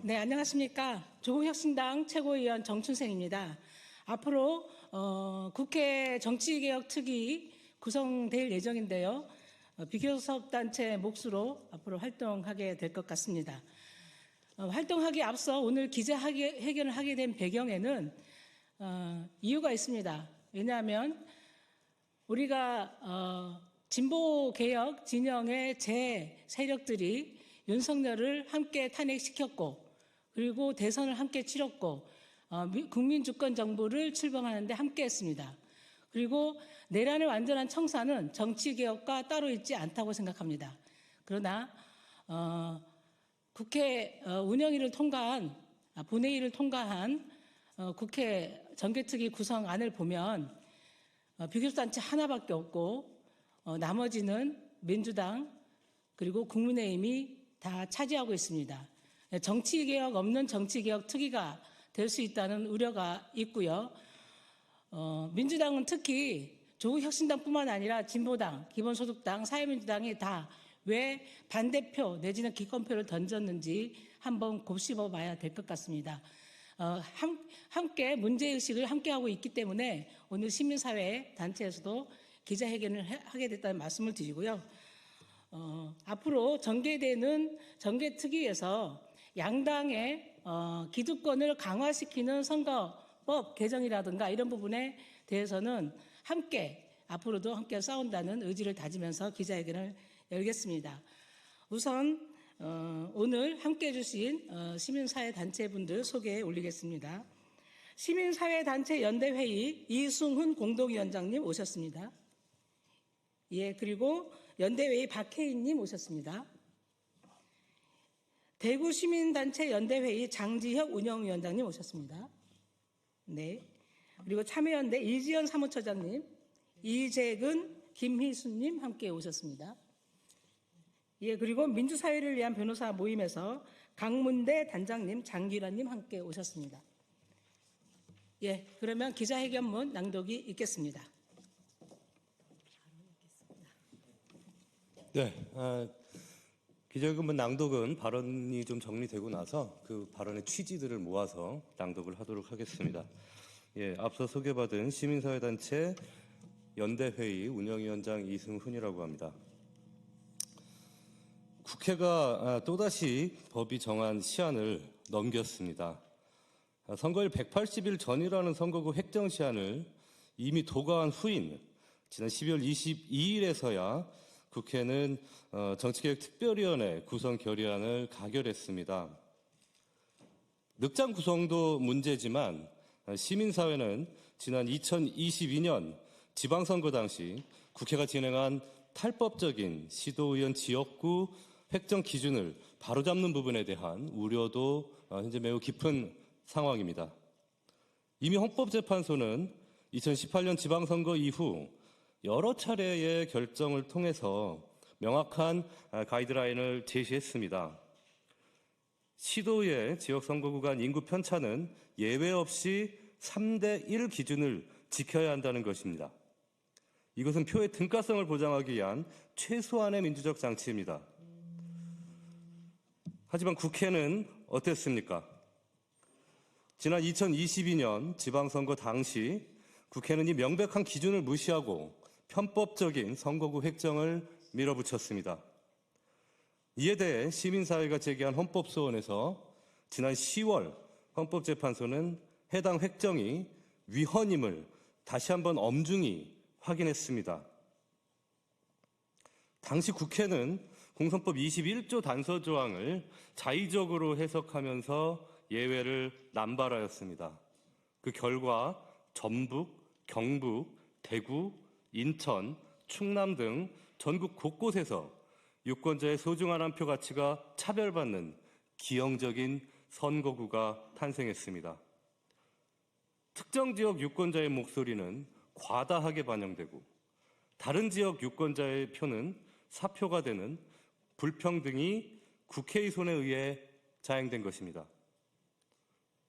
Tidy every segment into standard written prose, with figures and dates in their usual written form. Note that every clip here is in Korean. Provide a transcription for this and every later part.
네, 안녕하십니까. 조국혁신당 최고위원 정춘생입니다. 앞으로 국회 정치개혁특위 구성될 예정인데요. 비교섭단체 몫으로 앞으로 활동하게 될 것 같습니다. 활동하기에 앞서 오늘 기자회견을 하게 된 배경에는 이유가 있습니다. 왜냐하면 우리가 진보개혁 진영의 제 세력들이 윤석열을 함께 탄핵시켰고, 그리고 대선을 함께 치렀고, 국민주권정부를 출범하는데 함께 했습니다. 그리고 내란의 완전한 청산은 정치개혁과 따로 있지 않다고 생각합니다. 그러나 국회 운영위를 통과한, 본회의를 통과한 국회 정개특위 구성안을 보면 비교섭단체 하나밖에 없고, 나머지는 민주당 그리고 국민의힘이 다 차지하고 있습니다. 정치개혁 없는 정치개혁특위가 될 수 있다는 우려가 있고요. 민주당은 특히 조국혁신당뿐만 아니라 진보당, 기본소득당, 사회민주당이 다 왜 반대표 내지는 기권표를 던졌는지 한번 곱씹어 봐야 될 것 같습니다. 함께 문제의식을 함께하고 있기 때문에 오늘 시민사회 단체에서도 기자회견을 하게 됐다는 말씀을 드리고요. 앞으로 전개되는 정개특위에서 양당의 기득권을 강화시키는 선거법 개정이라든가 이런 부분에 대해서는 앞으로도 함께 싸운다는 의지를 다지면서 기자회견을 열겠습니다. 우선 오늘 함께해 주신 시민사회단체분들 소개해 올리겠습니다. 시민사회단체 연대회의 이승훈 공동위원장님 오셨습니다. 예, 그리고 연대회의 박혜인님 오셨습니다. 대구시민단체 연대회의 장지혁 운영위원장님 오셨습니다. 네. 그리고 참여연대 이지연 사무처장님, 이재근, 김희수님 함께 오셨습니다. 예, 그리고 민주사회를 위한 변호사 모임에서 강문대 단장님, 장기란님 함께 오셨습니다. 예, 그러면 기자회견문 낭독이 있겠습니다. 네, 기자회견문 낭독은 발언이 좀 정리되고 나서 그 발언의 취지들을 모아서 낭독을 하도록 하겠습니다. 예, 앞서 소개받은 시민사회단체 연대회의 운영위원장 이승훈이라고 합니다. 국회가 또다시 법이 정한 시한을 넘겼습니다. 선거일 180일 전이라는 선거구 획정 시한을 이미 도과한 후인 지난 12월 22일에서야 국회는 정치개혁특별위원회 구성 결의안을 가결했습니다. 늑장 구성도 문제지만 시민사회는 지난 2022년 지방선거 당시 국회가 진행한 탈법적인 시도의원 지역구 획정 기준을 바로잡는 부분에 대한 우려도 현재 매우 깊은 상황입니다. 이미 헌법재판소는 2018년 지방선거 이후 여러 차례의 결정을 통해서 명확한 가이드라인을 제시했습니다. 시도의 지역선거구 간 인구 편차는 예외 없이 3대1 기준을 지켜야 한다는 것입니다. 이것은 표의 등가성을 보장하기 위한 최소한의 민주적 장치입니다. 하지만 국회는 어땠습니까? 지난 2022년 지방선거 당시 국회는 이 명백한 기준을 무시하고 편법적인 선거구 획정을 밀어붙였습니다. 이에 대해 시민사회가 제기한 헌법소원에서 지난 10월 헌법재판소는 해당 획정이 위헌임을 다시 한번 엄중히 확인했습니다. 당시 국회는 공선법 21조 단서 조항을 자의적으로 해석하면서 예외를 남발하였습니다. 그 결과 전북, 경북, 대구, 인천, 충남 등 전국 곳곳에서 유권자의 소중한 한 표 가치가 차별받는 기형적인 선거구가 탄생했습니다. 특정 지역 유권자의 목소리는 과다하게 반영되고 다른 지역 유권자의 표는 사표가 되는 불평등이 국회의 손에 의해 자행된 것입니다.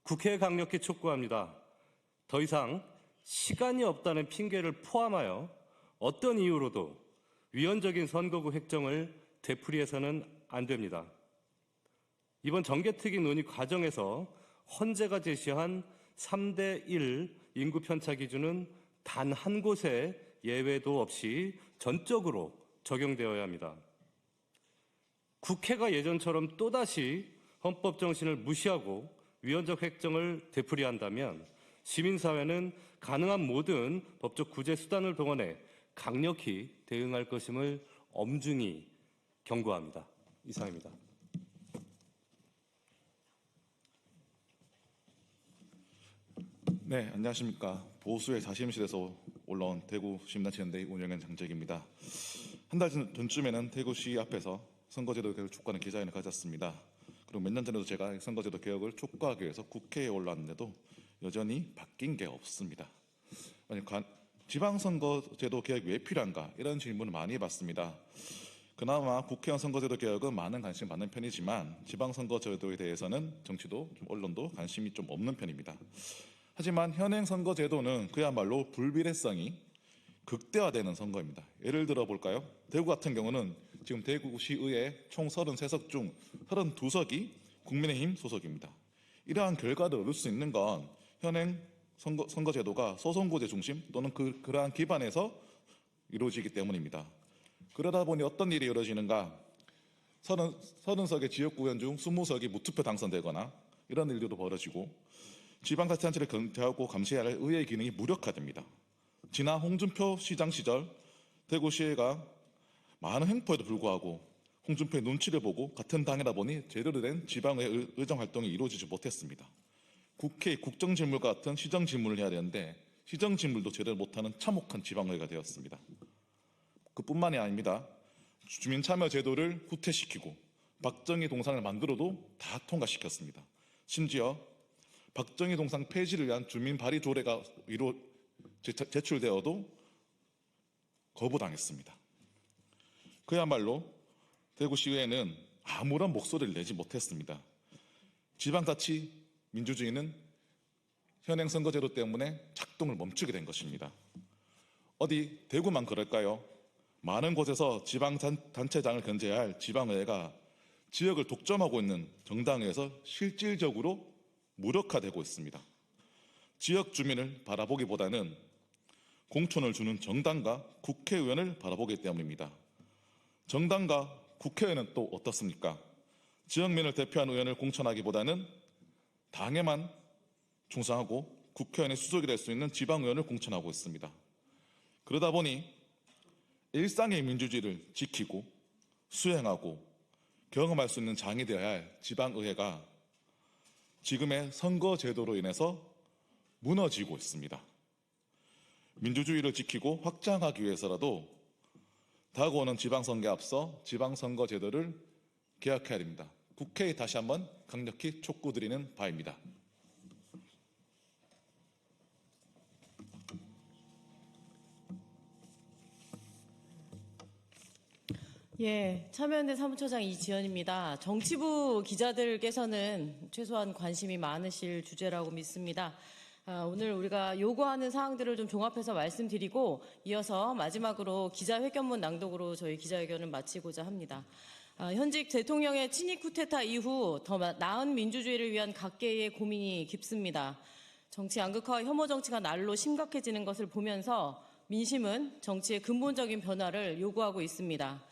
국회에 강력히 촉구합니다. 더 이상 시간이 없다는 핑계를 포함하여 어떤 이유로도 위헌적인 선거구 획정을 되풀이해서는 안 됩니다. 이번 정개특위 논의 과정에서 헌재가 제시한 3대1 인구 편차 기준은 단 한 곳에 예외도 없이 전적으로 적용되어야 합니다. 국회가 예전처럼 또다시 헌법 정신을 무시하고 위헌적 획정을 되풀이한다면 시민사회는 가능한 모든 법적 구제 수단을 동원해 강력히 대응할 것임을 엄중히 경고합니다. 이상입니다. 네, 안녕하십니까. 보수의 자심실에서 올라온 대구 시민단체연대 운영위원 장재기입니다. 한 달 전쯤에는 대구시 앞에서 선거제도 개혁을 촉구하는 기자회견을 가졌습니다. 그리고 몇 년 전에도 제가 선거제도 개혁을 촉구하기 위해서 국회에 올라왔는데도 여전히 바뀐 게 없습니다. 지방선거제도 개혁이 왜 필요한가 이런 질문을 많이 받습니다. 그나마 국회의원 선거제도 개혁은 많은 관심을 받는 편이지만 지방선거제도에 대해서는 정치도 언론도 관심이 좀 없는 편입니다. 하지만 현행 선거제도는 그야말로 불비례성이 극대화되는 선거입니다. 예를 들어 볼까요? 대구 같은 경우는 지금 대구시의회 총 33석 중 32석이 국민의힘 소속입니다. 이러한 결과를 얻을 수 있는 건 현행 선거제도가 소선거제 중심 또는 그러한 기반에서 이루어지기 때문입니다. 그러다 보니 어떤 일이 이루어지는가? 30석의 지역구의원 중 20석이 무투표 당선되거나 이런 일들도 벌어지고 지방자치단체를 견제하고 감시해야 할 의회 기능이 무력화됩니다. 지난 홍준표 시장 시절 대구시의회가 많은 횡포에도 불구하고 홍준표의 눈치를 보고 같은 당이다 보니 제대로 된 지방의회 의정활동이 이루어지지 못했습니다. 국회의 국정질문과 같은 시정질문을 해야 되는데 시정질문도 제대로 못하는 참혹한 지방의회가 되었습니다. 그뿐만이 아닙니다. 주민참여제도를 후퇴시키고 박정희 동상을 만들어도 다 통과시켰습니다. 심지어 박정희 동상 폐지를 위한 주민 발의 조례가 제출되어도 거부당했습니다. 그야말로 대구시의회는 아무런 목소리를 내지 못했습니다. 지방자치 민주주의는 현행 선거제도 때문에 작동을 멈추게 된 것입니다. 어디 대구만 그럴까요? 많은 곳에서 지방단체장을 견제해야 할 지방의회가 지역을 독점하고 있는 정당에서 실질적으로 무력화되고 있습니다. 지역 주민을 바라보기보다는 공천을 주는 정당과 국회의원을 바라보기 때문입니다. 정당과 국회의원은 또 어떻습니까? 지역민을 대표하는 의원을 공천하기보다는 당에만 충성하고 국회의원의 수석이 될 수 있는 지방의원을 공천하고 있습니다. 그러다 보니 일상의 민주주의를 지키고 수행하고 경험할 수 있는 장이 되어야 할 지방의회가 지금의 선거제도로 인해서 무너지고 있습니다. 민주주의를 지키고 확장하기 위해서라도 다가오는 지방선거에 앞서 지방선거제도를 개혁해야 됩니다. 국회에 다시 한번 강력히 촉구드리는 바입니다. 예, 참여연대 사무처장 이지연입니다. 정치부 기자들께서는 최소한 관심이 많으실 주제라고 믿습니다. 오늘 우리가 요구하는 사항들을 좀 종합해서 말씀드리고 이어서 마지막으로 기자회견문 낭독으로 저희 기자회견을 마치고자 합니다. 현직 대통령의 친이 쿠데타 이후 더 나은 민주주의를 위한 각계의 고민이 깊습니다. 정치 양극화와 혐오 정치가 날로 심각해지는 것을 보면서 민심은 정치의 근본적인 변화를 요구하고 있습니다.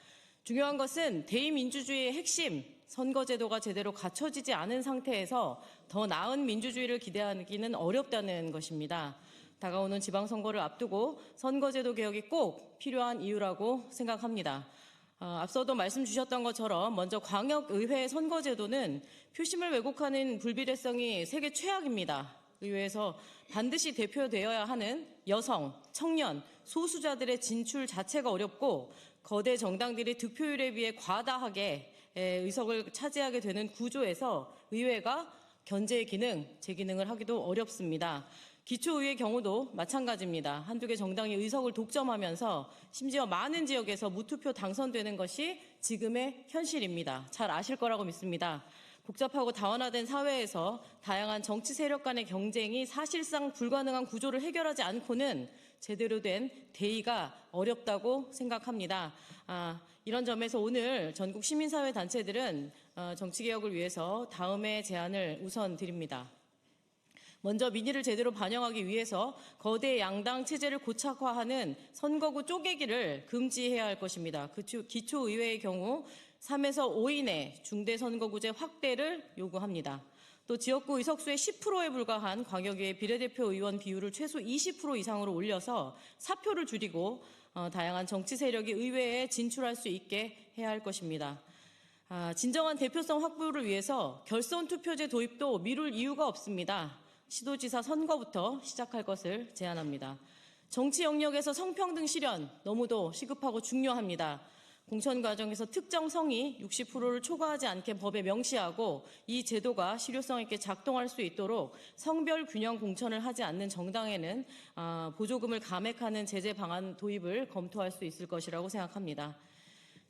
중요한 것은 대의민주주의의 핵심, 선거제도가 제대로 갖춰지지 않은 상태에서 더 나은 민주주의를 기대하기는 어렵다는 것입니다. 다가오는 지방선거를 앞두고 선거제도 개혁이 꼭 필요한 이유라고 생각합니다. 앞서도 말씀 주셨던 것처럼 먼저 광역의회 선거제도는 표심을 왜곡하는 불비례성이 세계 최악입니다. 의회에서 반드시 대표되어야 하는 여성, 청년, 소수자들의 진출 자체가 어렵고 거대 정당들이 득표율에 비해 과다하게 의석을 차지하게 되는 구조에서 의회가 견제의 기능, 재기능을 하기도 어렵습니다. 기초의회 경우도 마찬가지입니다. 한두 개 정당이 의석을 독점하면서 심지어 많은 지역에서 무투표 당선되는 것이 지금의 현실입니다. 잘 아실 거라고 믿습니다. 복잡하고 다원화된 사회에서 다양한 정치 세력 간의 경쟁이 사실상 불가능한 구조를 해결하지 않고는 제대로 된 대의가 어렵다고 생각합니다. 이런 점에서 오늘 전국 시민사회 단체들은 정치개혁을 위해서 다음의 제안을 우선 드립니다. 먼저 민의를 제대로 반영하기 위해서 거대 양당 체제를 고착화하는 선거구 쪼개기를 금지해야 할 것입니다. 기초의회의 경우 3에서 5인의 중대선거구제 확대를 요구합니다. 또 지역구 의석수의 10%에 불과한 광역의회 비례대표 의원 비율을 최소 20% 이상으로 올려서 사표를 줄이고 다양한 정치 세력이 의회에 진출할 수 있게 해야 할 것입니다. 진정한 대표성 확보를 위해서 결선 투표제 도입도 미룰 이유가 없습니다. 시도지사 선거부터 시작할 것을 제안합니다. 정치 영역에서 성평등 실현 너무도 시급하고 중요합니다. 공천 과정에서 특정 성이 60%를 초과하지 않게 법에 명시하고 이 제도가 실효성 있게 작동할 수 있도록 성별 균형 공천을 하지 않는 정당에는 보조금을 감액하는 제재 방안 도입을 검토할 수 있을 것이라고 생각합니다.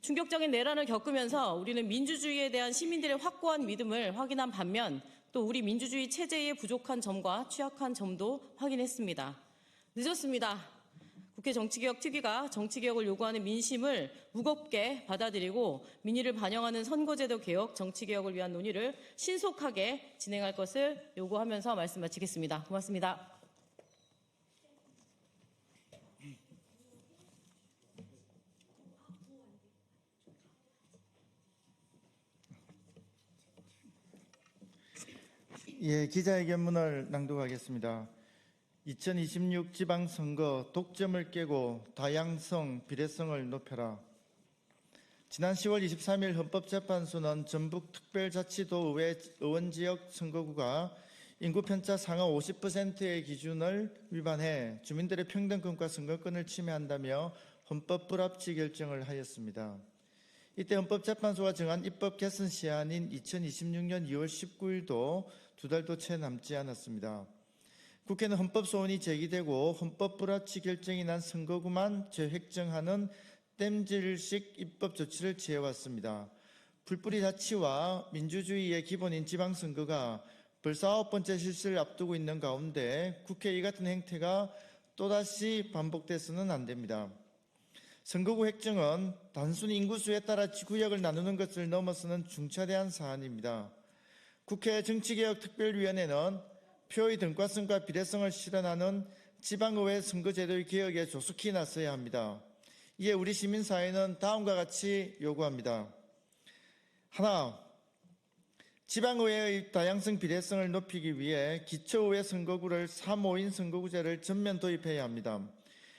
충격적인 내란을 겪으면서 우리는 민주주의에 대한 시민들의 확고한 믿음을 확인한 반면 또 우리 민주주의 체제의 부족한 점과 취약한 점도 확인했습니다. 늦었습니다. 국회 정치개혁특위가 정치개혁을 요구하는 민심을 무겁게 받아들이고 민의를 반영하는 선거제도 개혁, 정치개혁을 위한 논의를 신속하게 진행할 것을 요구하면서 말씀 마치겠습니다. 고맙습니다. 예, 기자회견문을 낭독하겠습니다. 2026 지방선거 독점을 깨고 다양성, 비례성을 높여라. 지난 10월 23일 헌법재판소는 전북특별자치도의회 의원지역 선거구가 인구 편차 상하 50%의 기준을 위반해 주민들의 평등권과 선거권을 침해한다며 헌법 불합치 결정을 하였습니다. 이때 헌법재판소가 정한 입법 개선 시한인 2026년 2월 19일도 2달도 채 남지 않았습니다. 국회는 헌법 소원이 제기되고 헌법 불합치 결정이 난 선거구만 재획정하는 땜질식 입법 조치를 취해왔습니다. 풀뿌리 자치와 민주주의의 기본인 지방선거가 벌써 9번째 실시를 앞두고 있는 가운데 국회 이 같은 행태가 또다시 반복돼서는 안 됩니다. 선거구 획정은 단순히 인구수에 따라 지구역을 나누는 것을 넘어서는 중차대한 사안입니다. 국회 정치개혁특별위원회는 표의 등가성과 비례성을 실현하는 지방의회 선거제도의 개혁에 조속히 나서야 합니다. 이에 우리 시민사회는 다음과 같이 요구합니다. 하나, 지방의회의 다양성 비례성을 높이기 위해 기초의회 선거구를 3~5인 선거구제를 전면 도입해야 합니다.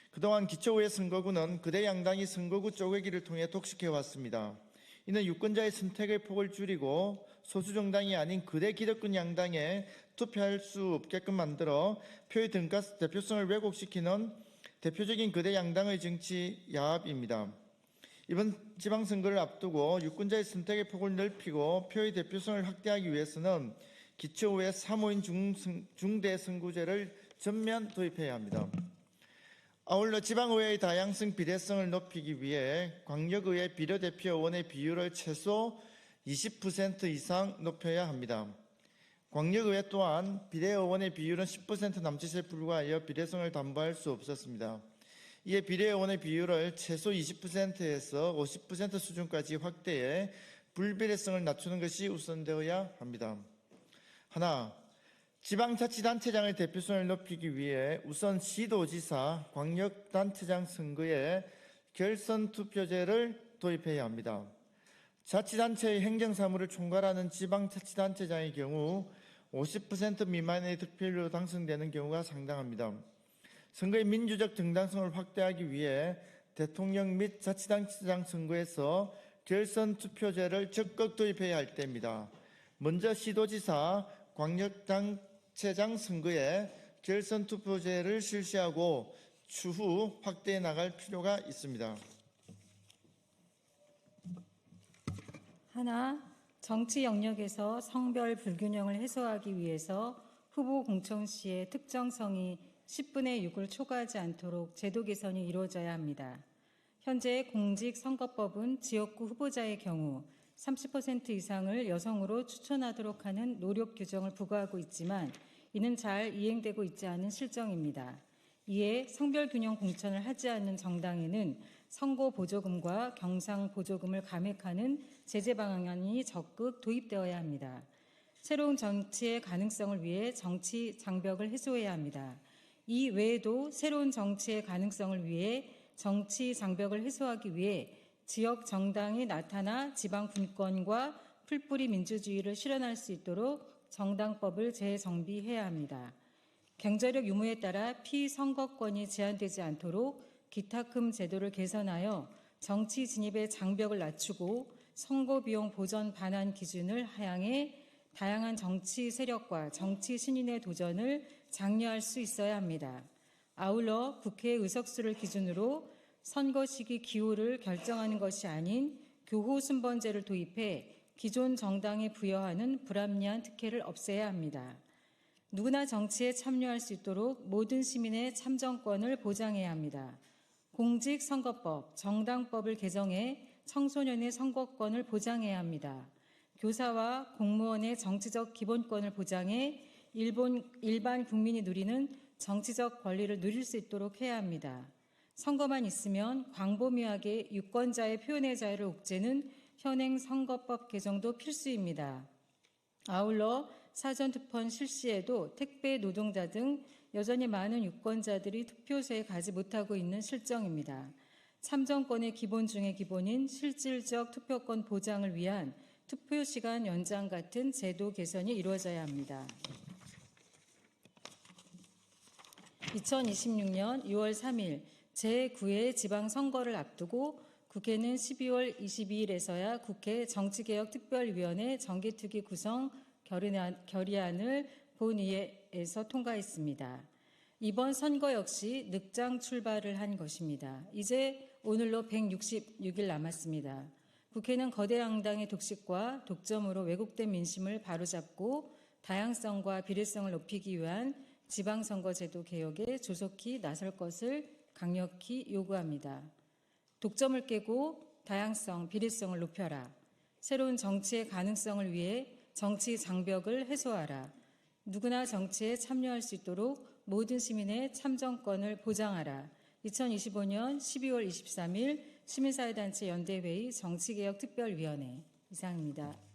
그동안 기초의회 선거구는 거대 양당이 선거구 쪼개기를 통해 독식해왔습니다. 이는 유권자의 선택의 폭을 줄이고 소수 정당이 아닌 거대 기득권 양당에 투표할 수 없게끔 만들어 표의 등가 대표성을 왜곡시키는 대표적인 거대 양당의 정치 야합입니다. 이번 지방선거를 앞두고 유권자의 선택의 폭을 넓히고 표의 대표성을 확대하기 위해서는 기초의회 3~5인 중대선거구제를 전면 도입해야 합니다. 아울러 지방의회의 다양성 비례성을 높이기 위해 광역의회 비례대표 의원의 비율을 최소 20% 이상 높여야 합니다. 광역의회 또한 비례의원의 비율은 10% 남짓에 불과하여 비례성을 담보할 수 없었습니다. 이에 비례의원의 비율을 최소 20%에서 50% 수준까지 확대해 불비례성을 낮추는 것이 우선되어야 합니다. 하나, 지방자치단체장의 대표성을 높이기 위해 우선 시도지사, 광역단체장 선거에 결선투표제를 도입해야 합니다. 자치단체의 행정사무를 총괄하는 지방자치단체장의 경우 50% 미만의 득표율로 당선되는 경우가 상당합니다. 선거의 민주적 정당성을 확대하기 위해 대통령 및 자치단체장 선거에서 결선투표제를 적극 도입해야 할 때입니다. 먼저 시도지사, 광역단체장 선거에 결선투표제를 실시하고 추후 확대해 나갈 필요가 있습니다. 하나, 정치 영역에서 성별 불균형을 해소하기 위해서 후보 공천 시의 특정성이 10분의 6을 초과하지 않도록 제도 개선이 이루어져야 합니다. 현재 공직선거법은 지역구 후보자의 경우 30% 이상을 여성으로 추천하도록 하는 노력 규정을 부과하고 있지만 이는 잘 이행되고 있지 않은 실정입니다. 이에 성별균형 공천을 하지 않는 정당에는 선거 보조금과 경상 보조금을 감액하는 제재 방안이 적극 도입되어야 합니다. 새로운 정치의 가능성을 위해 정치 장벽을 해소해야 합니다. 이 외에도 새로운 정치의 가능성을 위해 정치 장벽을 해소하기 위해 지역 정당이 나타나 지방 분권과 풀뿌리 민주주의를 실현할 수 있도록 정당법을 재정비해야 합니다. 경제력 유무에 따라 피선거권이 제한되지 않도록 기탁금 제도를 개선하여 정치 진입의 장벽을 낮추고 선거비용 보전 반환 기준을 하향해 다양한 정치 세력과 정치 신인의 도전을 장려할 수 있어야 합니다. 아울러 국회 의석수를 기준으로 선거 시기 기호를 결정하는 것이 아닌 교호 순번제를 도입해 기존 정당에 부여하는 불합리한 특혜를 없애야 합니다. 누구나 정치에 참여할 수 있도록 모든 시민의 참정권을 보장해야 합니다. 공직선거법, 정당법을 개정해 청소년의 선거권을 보장해야 합니다. 교사와 공무원의 정치적 기본권을 보장해 일반 국민이 누리는 정치적 권리를 누릴 수 있도록 해야 합니다. 선거만 있으면 광범위하게 유권자의 표현의 자유를 옥죄는 현행 선거법 개정도 필수입니다. 아울러 사전투표 실시에도 택배 노동자 등 여전히 많은 유권자들이 투표소에 가지 못하고 있는 실정입니다. 참정권의 기본 중의 기본인 실질적 투표권 보장을 위한 투표시간 연장 같은 제도 개선이 이루어져야 합니다. 2026년 6월 3일 제9회 지방선거를 앞두고 국회는 12월 22일에서야 국회 정치개혁특별위원회 정기특위 구성 결의안을 본회의에서 통과했습니다. 이번 선거 역시 늑장 출발을 한 것입니다. 이제 오늘로 166일 남았습니다. 국회는 거대 양당의 독식과 독점으로 왜곡된 민심을 바로잡고 다양성과 비례성을 높이기 위한 지방선거제도 개혁에 조속히 나설 것을 강력히 요구합니다. 독점을 깨고 다양성, 비례성을 높여라. 새로운 정치의 가능성을 위해 정치 장벽을 해소하라. 누구나 정치에 참여할 수 있도록 모든 시민의 참정권을 보장하라. 2025년 12월 23일 시민사회단체 연대회의 정치개혁특별위원회 이상입니다.